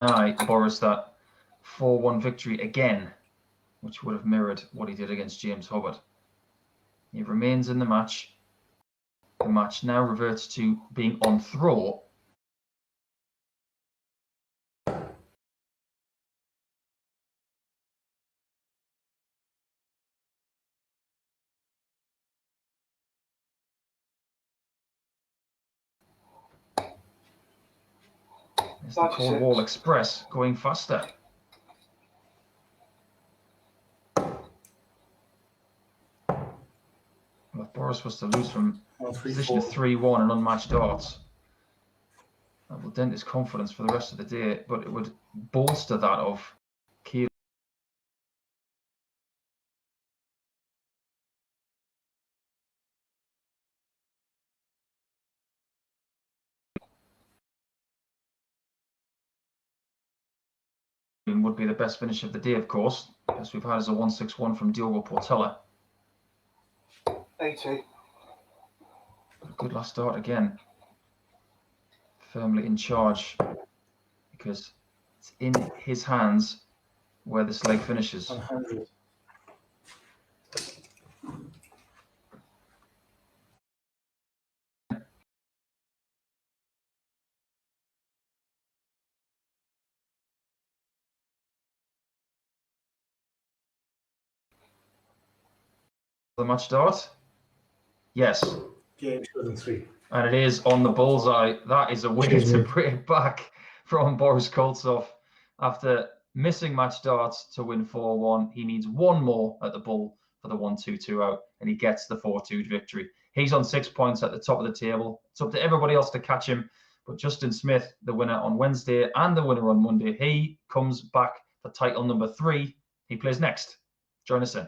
Boris that 4-1 victory again, which would have mirrored what he did against James Hubbard. He remains in the match. The match now reverts to being on throw. It's the Cornwall Express going faster. Well, if Boris was to lose from a position of 3-1 and unmatched darts, that will dent his confidence for the rest of the day, but it would bolster that of Keelan. Would be the best finish of the day, of course, because we've had as a 161 from Diogo Portela. 80. A good last start again. Firmly in charge, because it's in his hands where this leg finishes. 100. The match start? Yes. Game 3. And it is on the bullseye. That is a way to break back from Boris Koltsov. After missing match darts to win 4-1, he needs one more at the bull for the 1-2-2 out, and he gets the 4-2 victory. He's on 6 points at the top of the table. It's up to everybody else to catch him. But Justin Smith, the winner on Wednesday and the winner on Monday, he comes back for title number 3. He plays next. Join us in.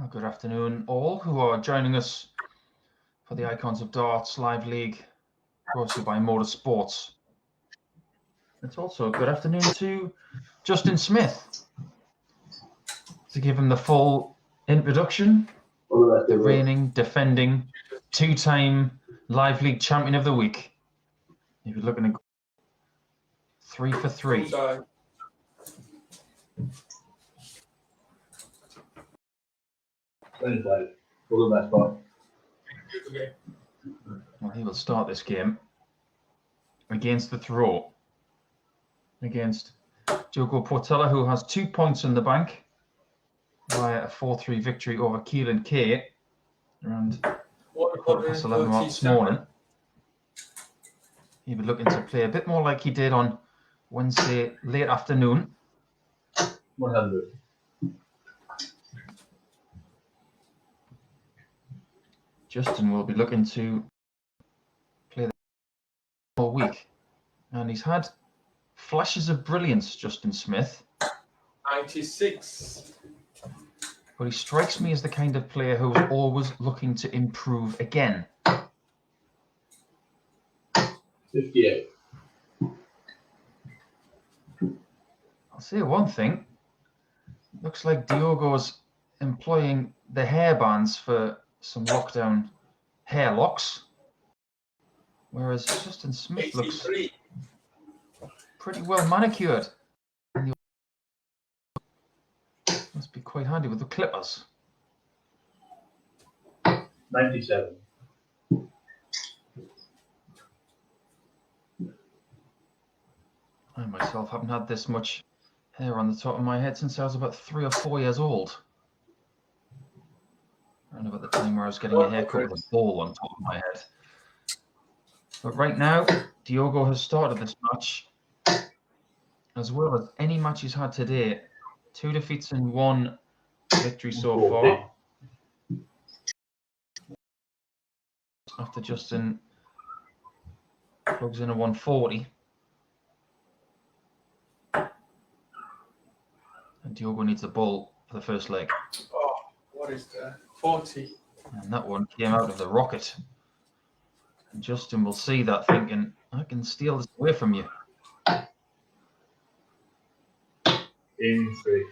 Well, good afternoon, all who are joining us for the Icons of Darts Live League, brought to you by MODUS Sports. It's also a good afternoon to Justin Smith. To give him the full introduction, the reigning, defending, two-time Live League Champion of the Week. If you're looking at 3 for 3. Well, he will start this game against the throw, against Diogo Portela, who has 2 points in the bank via a 4-3 victory over Keelan Kay around 11 this morning. He'll be looking to play a bit more like he did on Wednesday late afternoon. 100. Justin will be looking to play the all week, and he's had flashes of brilliance, Justin Smith. 96. But he strikes me as the kind of player who's always looking to improve again. 58. I'll say one thing. Looks like Diogo's employing the hairbands for some lockdown hair locks, whereas Justin Smith 83. looks pretty well manicured. Must be quite handy with the clippers. 97. I myself haven't had this much hair on the top of my head since I was about 3 or 4 years old. Around about the time where I was getting a haircut with a ball on top of my head. But right now, Diogo has started this match as well as any match he's had today. 2 defeats and 1 victory so far. After Justin plugs in a 140. And Diogo needs the ball for the first leg. Oh, what is that? 40. And that one came out of the rocket. And Justin will see that thinking, I can steal this away from you. 83.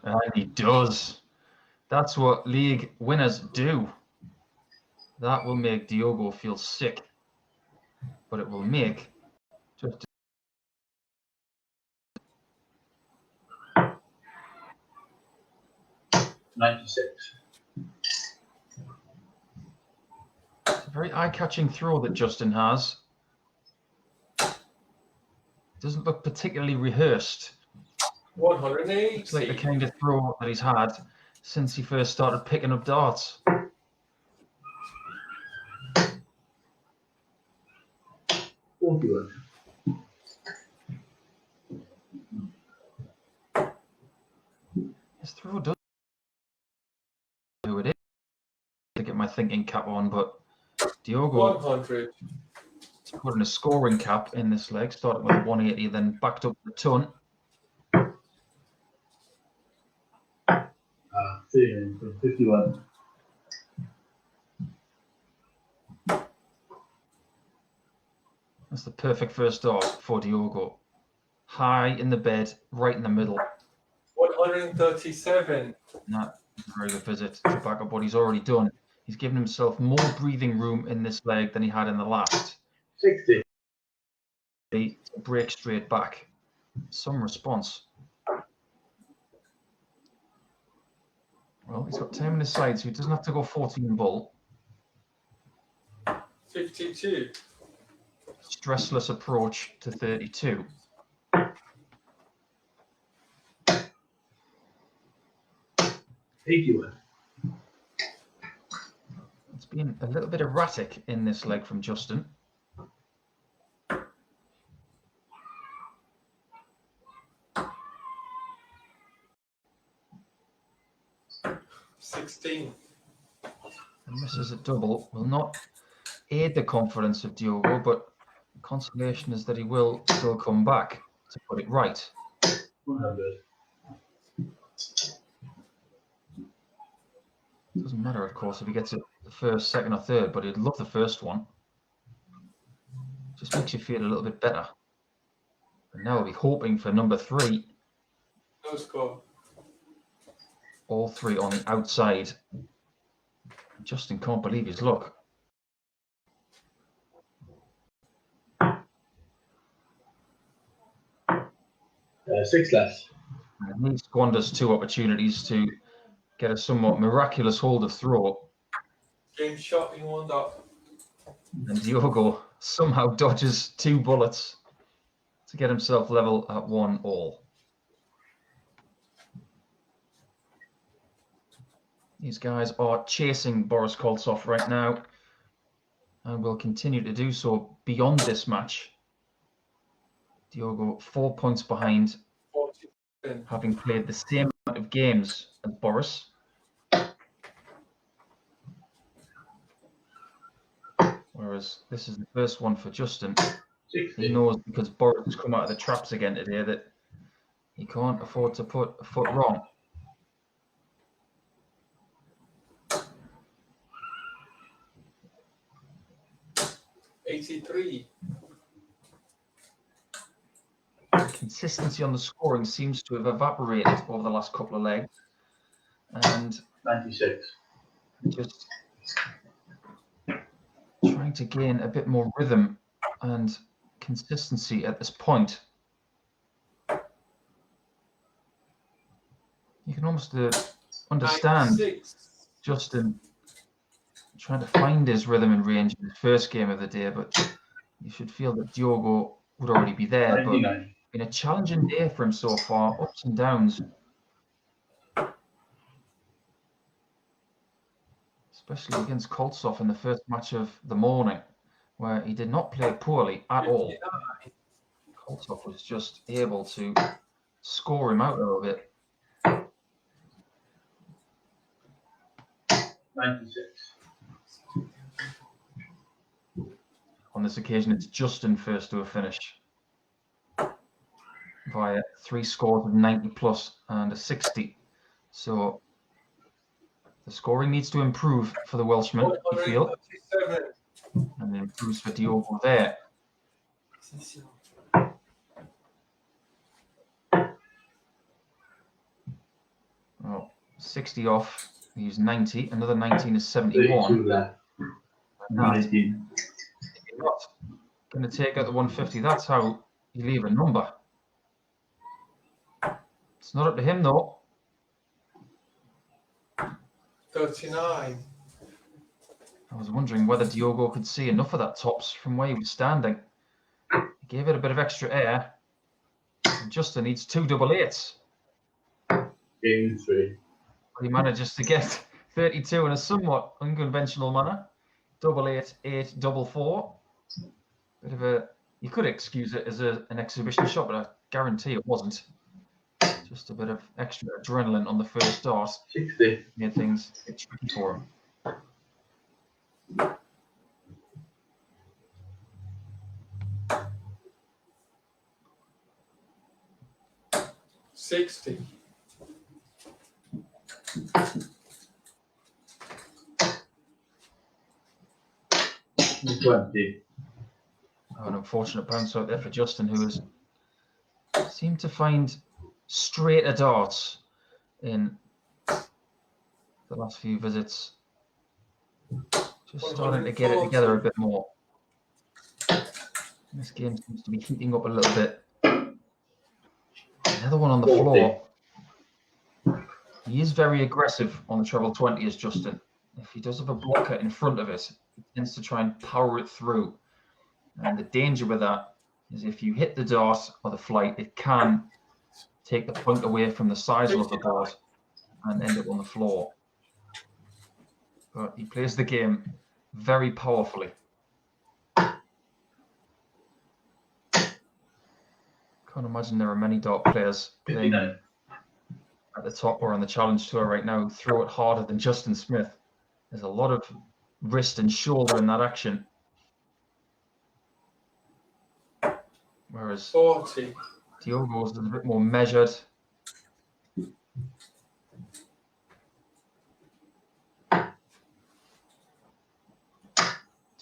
And he does. That's what league winners do. That will make Diogo feel sick. But it will make Justin 96. It's a very eye-catching throw that Justin has. Doesn't look particularly rehearsed. 180. It's like the kind of throw that he's had since he first started picking up darts. 41. His throw does do it is to get my thinking cap on, but Diogo 100. putting a scoring cap in this leg, started with 180, then backed up the ton. 51. That's the perfect first start for Diogo. High in the bed, right in the middle. 137. Not a very good visit to back up what he's already done. He's given himself more breathing room in this leg than he had in the last. 60. He breaks straight back. Some response. Well, he's got time on his side, so he doesn't have to go 14 bull. 52. Stressless approach to 32. It's been a little bit erratic in this leg from Justin. $16. And misses at double will not aid the confidence of Diogo, but the consolation is that he will still come back to put it right. 100. Doesn't matter, of course, if he gets it the first, second, or third, but he'd love the first one. Just makes you feel a little bit better. And now we'll be hoping for number 3. No score. All 3 on the outside. Justin can't believe his luck. 6 less. And he squanders 2 opportunities to get a somewhat miraculous hold of throw. Game shot in 1 dot. And Diogo somehow dodges 2 bullets to get himself level at 1-all. These guys are chasing Boris Koltsov right now and will continue to do so beyond this match. Diogo 4 points behind, 40. having played the same amount of games as Boris. Whereas this is the first one for Justin. 60. He knows, because Boris has come out of the traps again today, that he can't afford to put a foot wrong. $83. Consistency on the scoring seems to have evaporated over the last couple of legs. And 96. just trying to gain a bit more rhythm and consistency at this point. You can almost understand 96. Justin trying to find his rhythm and range in the first game of the day, but you should feel that Diogo would already be there. 99. But been a challenging day for him so far, ups and downs. Especially against Koltsov in the first match of the morning, where he did not play poorly at all. 59. Koltsov was just able to score him out a little bit. 96. On this occasion, it's Justin first to a finish via 3 scores of 90 plus and a 60. So the scoring needs to improve for the Welshman, you feel, 137. and it improves for Diogo there. Well, 60 off, he's 90, another 19 is 71. 32 left. That's 19. not going to take out the 150. That's how you leave a number. It's not up to him, though. 39. I was wondering whether Diogo could see enough of that tops from where he was standing. He gave it a bit of extra air. And Justin needs 2 double eights. Game 3. But he manages to get 32 in a somewhat unconventional manner. Double 8, 8, double 4. Bit of a, you could excuse it as an exhibition shot, but I guarantee it wasn't. Just a bit of extra adrenaline on the first dart 60. made things a bit tricky for him. $60. 20. An unfortunate bounce out there for Justin, who has seemed to find straighter darts in the last few visits. Just starting to get it together a bit more. This game seems to be heating up a little bit. Another one on the floor. He is very aggressive on the treble 20 as Justin. If he does have a blocker in front of it, he tends to try and power it through. And the danger with that is if you hit the dart or the flight, it can take the point away from the sizel of the board and end up on the floor. But he plays the game very powerfully. Can't imagine there are many dart players playing 59. at the top or on the Challenge Tour right now who throw it harder than Justin Smith. There's a lot of wrist and shoulder in that action. Whereas 40. Diogo's is a bit more measured.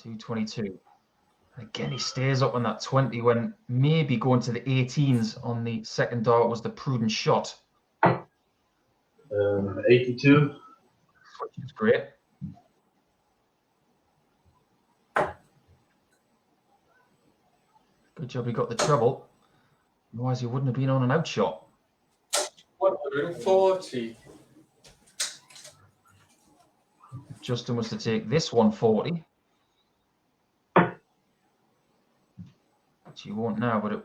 222. Again, he stays up on that 20 when maybe going to the 18s on the second dart was the prudent shot. 82. Which is great. Good job he got the treble. Otherwise, he wouldn't have been on an out shot. 140. If Justin was to take this 140, which he won't now, but it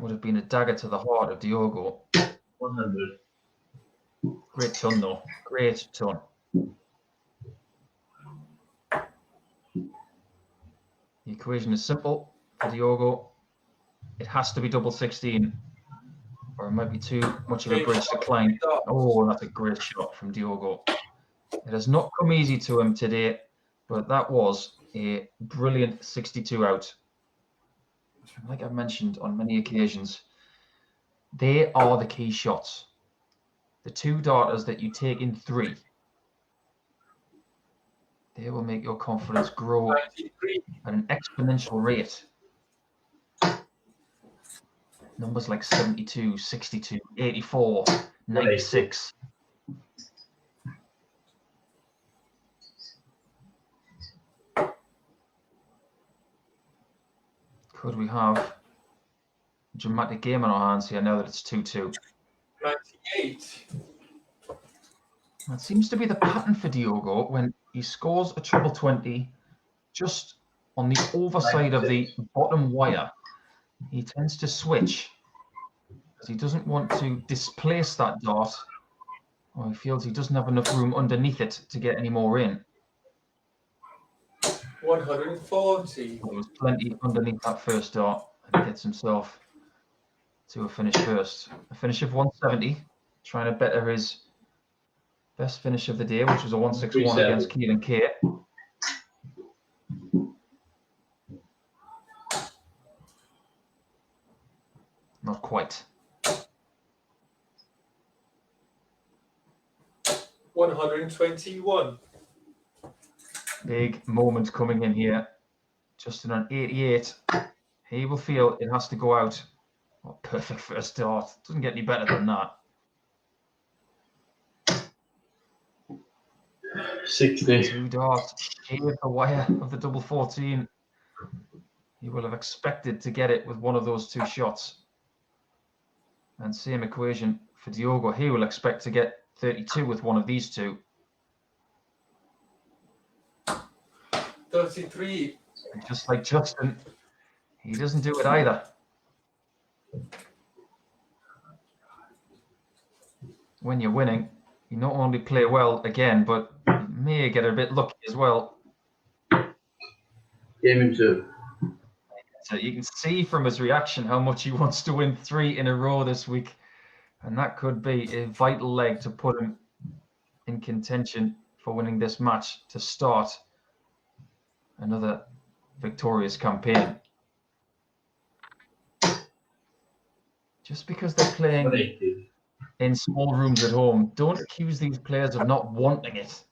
would have been a dagger to the heart of Diogo. 100. Great ton, though. Great ton. The equation is simple for Diogo. It has to be double 16, or it might be too much of a bridge to climb. Oh, that's a great shot from Diogo. It has not come easy to him today, but that was a brilliant 62 out. Like I've mentioned on many occasions, they are the key shots. The two darters that you take in 3, they will make your confidence grow 93. at an exponential rate. Numbers like 72, 62, 84, 96. Could we have a dramatic game on our hands here now that it's 2-2? 98. That seems to be the pattern for Diogo when he scores a treble 20 just on the overside of the bottom wire. He tends to switch because he doesn't want to displace that dart, or he feels he doesn't have enough room underneath it to get any more in. 140. There was plenty underneath that first dart, and he gets himself to a finish first. A finish of 170, trying to better his best finish of the day, which was a 161 against Keelan Kate. Not quite. 121. Big moment coming in here. Justin on 88. He will feel it has to go out. Oh, perfect first dart. Doesn't get any better than that. 60. 2 darts. Shave the wire of the double 14. He will have expected to get it with one of those 2 shots. And same equation for Diogo. He will expect to get 32 with one of these 2. 33. And just like Justin, he doesn't do it either. When you're winning, you not only play well again, but you may get a bit lucky as well. Game in 2. So you can see from his reaction how much he wants to win 3 in a row this week. And that could be a vital leg to put him in contention for winning this match to start another victorious campaign. Just because they're playing 180. in small rooms at home, don't accuse these players of not wanting it.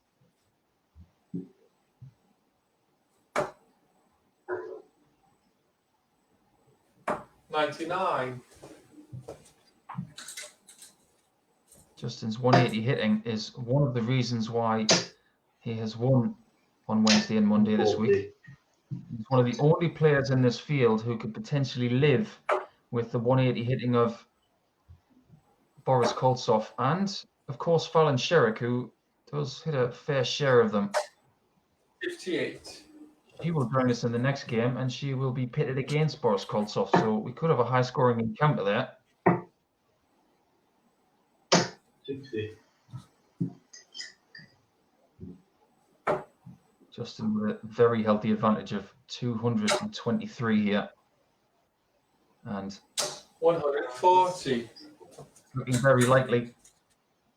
$99. Justin's 180 hitting is one of the reasons why he has won on Wednesday and Monday this week. He's one of the only players in this field who could potentially live with the 180 hitting of Boris Koltsov and, of course, Fallon Sherrick, who does hit a fair share of them. 58. She will join us in the next game, and she will be pitted against Boris Koltsov, so we could have a high-scoring encounter there. 60. Justin with a very healthy advantage of 223 here. And 140. looking very likely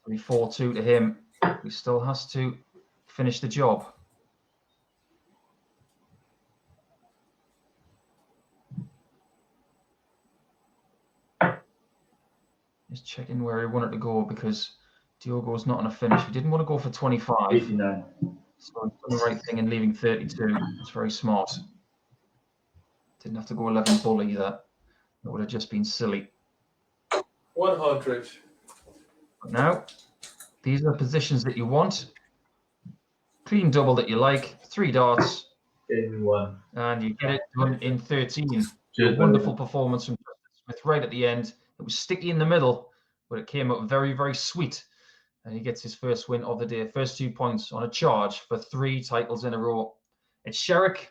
to be 4-2 to him. He still has to finish the job. Just checking where he wanted to go because Diogo's not on a finish. He didn't want to go for 25. 89. So I've done the right thing in leaving 32. It's very smart. Didn't have to go 11 bull either. That would have just been silly. 100. But now, these are the positions that you want. Clean double that you like. 3 darts. In one. And you get it done in 13. Cheers, A wonderful performance from Justin Smith right at the end. It was sticky in the middle, but it came up very, very sweet. And he gets his first win of the day. First 2 points on a charge for 3 titles in a row. It's Sherrick